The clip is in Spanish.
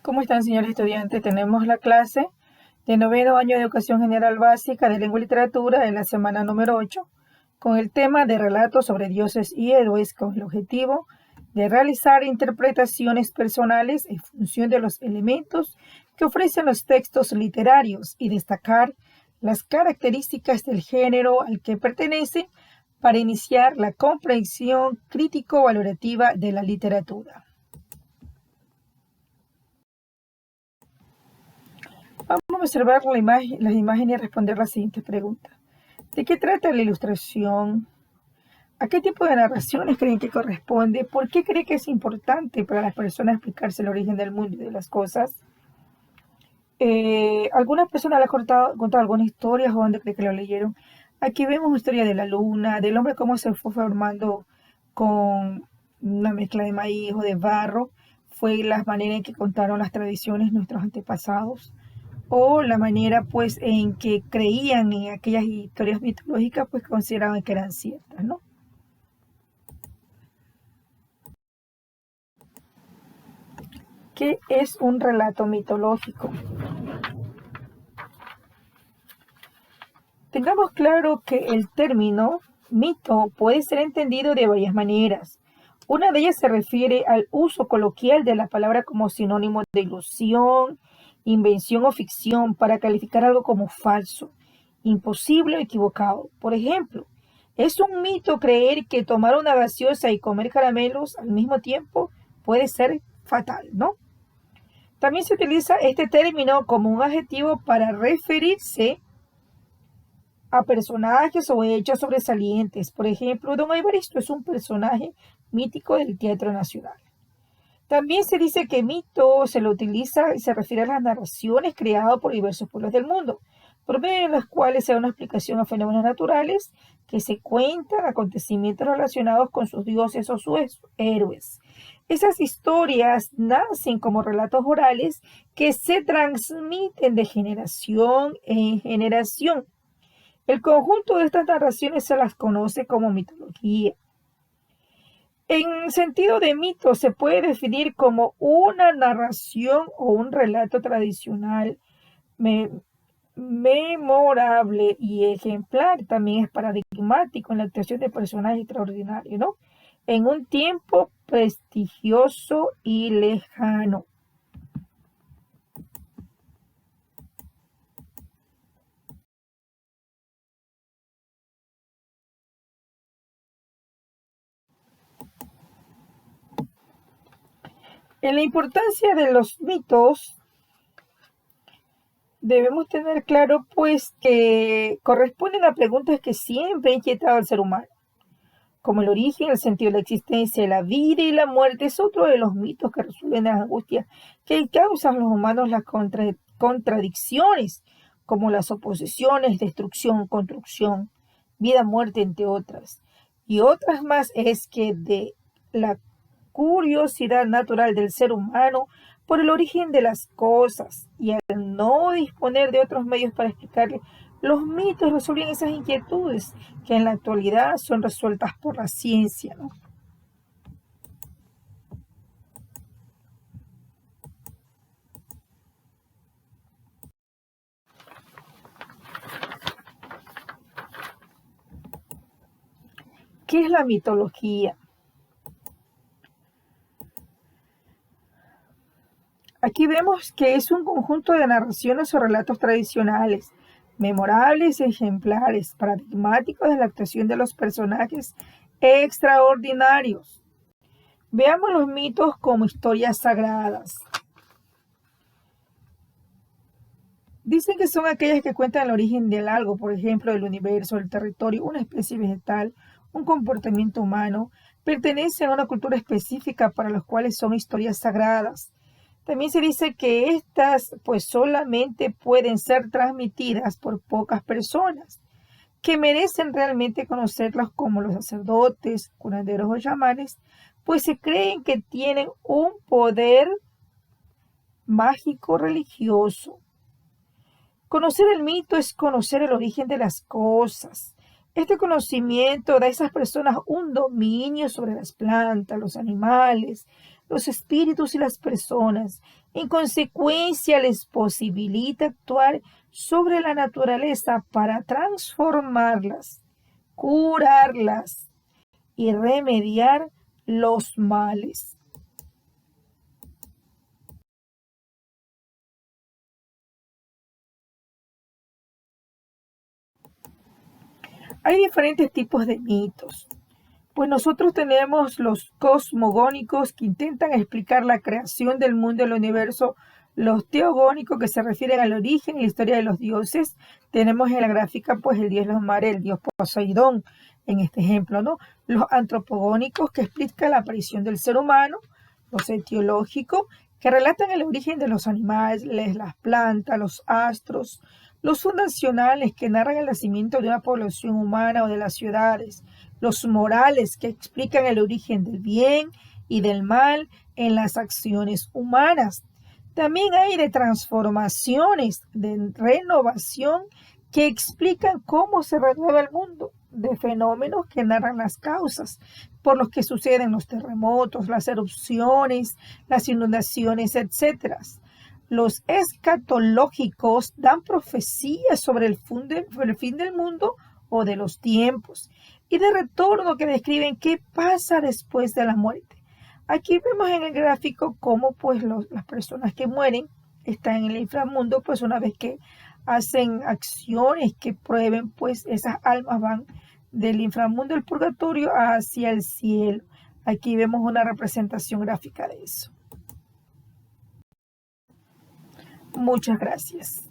¿Cómo están, señores estudiantes? Tenemos la clase de noveno año de Educación General Básica de Lengua y Literatura en la semana número 8, con el tema de relatos sobre dioses y héroes, con el objetivo de realizar interpretaciones personales en función de los elementos que ofrecen los textos literarios y destacar las características del género al que pertenece para iniciar la comprensión crítico-valorativa de la literatura. Vamos a observar las imágenes y responder la siguiente pregunta. ¿De qué trata la ilustración? ¿A qué tipo de narraciones creen que corresponde? ¿Por qué cree que es importante para las personas explicarse el origen del mundo y de las cosas? Algunas personas le han contado algunas historias o dónde cree que lo leyeron. Aquí vemos una historia de la luna, del hombre cómo se fue formando con una mezcla de maíz o de barro. Fue la manera en que contaron las tradiciones nuestros antepasados, o la manera pues en que creían en aquellas historias mitológicas, pues consideraban que eran ciertas, ¿no? ¿Qué es un relato mitológico? Tengamos claro que el término mito puede ser entendido de varias maneras. Una de ellas se refiere al uso coloquial de la palabra como sinónimo de ilusión, invención o ficción para calificar algo como falso, imposible o equivocado. Por ejemplo, es un mito creer que tomar una gaseosa y comer caramelos al mismo tiempo puede ser fatal, ¿no? También se utiliza este término como un adjetivo para referirse a personajes o hechos sobresalientes. Por ejemplo, Don Evaristo es un personaje mítico del Teatro Nacional. También se dice que mito se lo utiliza y se refiere a las narraciones creadas por diversos pueblos del mundo, por medio de las cuales se da una explicación a fenómenos naturales que se cuentan acontecimientos relacionados con sus dioses o sus héroes. Esas historias nacen como relatos orales que se transmiten de generación en generación. El conjunto de estas narraciones se las conoce como mitología. En sentido de mito se puede definir como una narración o un relato tradicional memorable y ejemplar. También es paradigmático en la actuación de personajes extraordinarios, ¿no? En un tiempo prestigioso y lejano. En la importancia de los mitos, debemos tener claro, pues, que corresponden a preguntas que siempre han inquietado al ser humano, como el origen, el sentido de la existencia, la vida y la muerte. Es otro de los mitos que resuelven las angustias que causan a los humanos las contradicciones, como las oposiciones, destrucción, construcción, vida, muerte, entre otras. Y otras más es que de la curiosidad natural del ser humano por el origen de las cosas, y al no disponer de otros medios para explicarle, los mitos resuelven esas inquietudes que en la actualidad son resueltas por la ciencia, ¿no? ¿Qué es la mitología? Aquí vemos que es un conjunto de narraciones o relatos tradicionales, memorables y ejemplares, paradigmáticos de la actuación de los personajes extraordinarios. Veamos los mitos como historias sagradas. Dicen que son aquellas que cuentan el origen de algo, por ejemplo, el universo, el territorio, una especie vegetal, un comportamiento humano. Pertenecen a una cultura específica para los cuales son historias sagradas. También se dice que estas pues solamente pueden ser transmitidas por pocas personas que merecen realmente conocerlas, como los sacerdotes, curanderos o chamanes, pues se creen que tienen un poder mágico religioso. Conocer el mito es conocer el origen de las cosas. Este conocimiento da a esas personas un dominio sobre las plantas, los animales, los espíritus y las personas. En consecuencia, les posibilita actuar sobre la naturaleza para transformarlas, curarlas y remediar los males. Hay diferentes tipos de mitos. Pues nosotros tenemos los cosmogónicos que intentan explicar la creación del mundo y el universo, los teogónicos que se refieren al origen y la historia de los dioses. Tenemos en la gráfica pues el dios de los mares, el dios Poseidón, en este ejemplo, ¿no? Los antropogónicos que explican la aparición del ser humano, los etiológicos que relatan el origen de los animales, las plantas, los astros, los fundacionales que narran el nacimiento de una población humana o de las ciudades, los morales que explican el origen del bien y del mal en las acciones humanas. También hay de transformaciones, de renovación que explican cómo se renueva el mundo, de fenómenos que narran las causas por los que suceden los terremotos, las erupciones, las inundaciones, etc. Los escatológicos dan profecías sobre el fin del mundo o de los tiempos y de retorno que describen qué pasa después de la muerte. Aquí vemos en el gráfico cómo pues las personas que mueren están en el inframundo, pues una vez que hacen acciones que prueben, pues esas almas van del inframundo del purgatorio hacia el cielo. Aquí vemos una representación gráfica de eso. Muchas gracias.